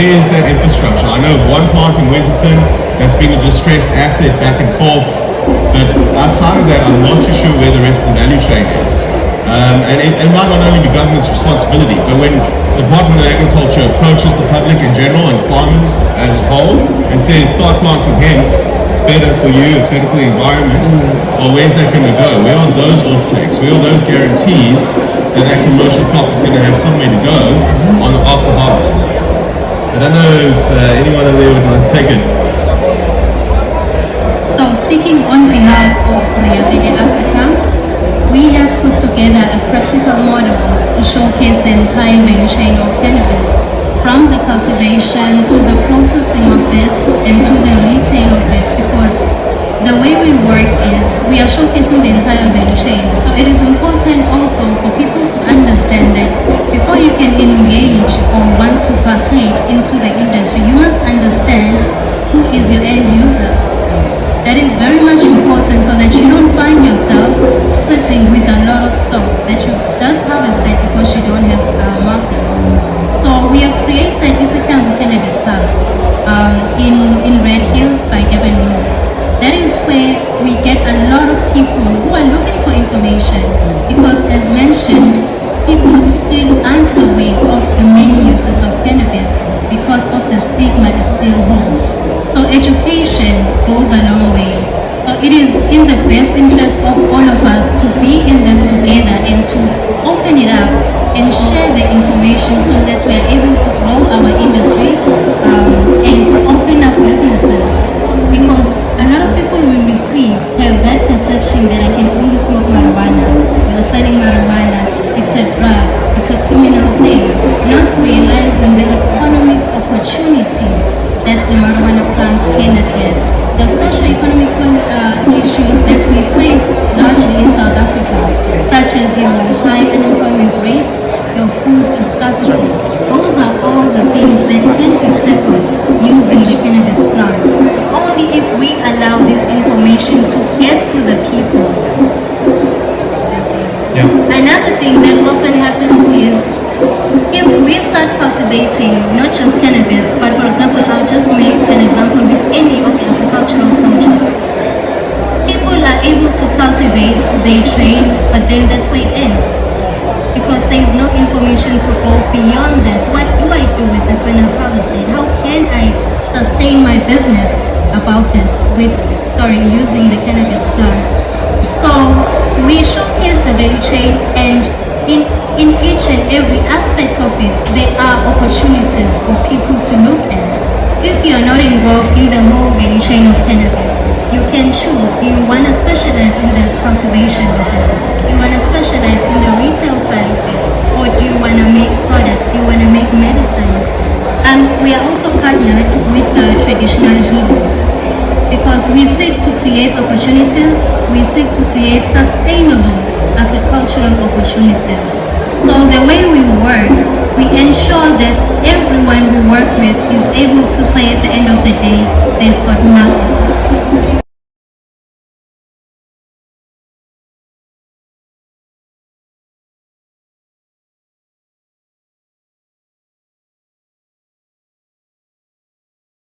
is that infrastructure? I know of one part in Winterton that's been a distressed asset back and forth, but outside of that, I'm not too sure where the rest of the value chain is. And it might not only be government's responsibility, but when the Department of Agriculture approaches the public in general and farmers as a whole and says, start planting hemp, it's better for you, it's better for the environment, well, where's that going to go? Where are those off-takes? Where are those guarantees that that commercial crop is going to have somewhere to go on after harvest? I don't know if anyone over there would like to take it. So speaking on behalf of Mayapele Africa, we have put together a practical model to showcase the entire value chain of cannabis, from the cultivation to the processing of it and to the retail of it, because the way we work is we are showcasing the entire value chain. So it is important also for people to understand that before you can engage or want to partake into the industry, you must understand who is your end user. That is very much important so that you don't find yourself sitting with a lot of stock that you just harvested because you don't have markets. So we have created Isikambu Cannabis Hub in Red Hills by Devon Road. That is where we get a lot of people who are looking for information, because as mentioned, people still aren't aware of the many uses of cannabis because of the stigma it still holds. So education goes a long way. So it is in the best interest of all of us to be in this together and to open it up and share the information so that we are able to grow our industry and to open up businesses. Because a lot of people we receive have that perception that I can only smoke marijuana. You're selling marijuana, it's a drug, it's a criminal thing, not realizing the economic opportunity that the marijuana plants can address. The socio-economic issues that we face largely in South Africa, such as your high unemployment rates, your food scarcity, those are all the things that can be tackled using the cannabis plants. Only if we allow this information to get to the people. Yeah. Another thing that often happens is if we start cultivating not just cannabis, but for example, I'll just make an example with any of the agricultural projects. People are able to cultivate, they train, but then that's where it ends. Because there is no information to go beyond that. What do I do with this when I've harvested? How can I sustain my business about this using the cannabis plants? So we showcase the value chain, and in each and every aspect of it, there are opportunities for people to look at. If you are not involved in the whole value chain of cannabis, you can choose. Do you want to specialize in the cultivation of it? Do you want to specialize in the retail side of it? Or do you want to make products? Do you want to make medicine? We are also partnered with the traditional healers, because we seek to create opportunities, we seek to create sustainable agricultural opportunities. So the way we work, we ensure that everyone we work with is able to say at the end of the day, they've got markets.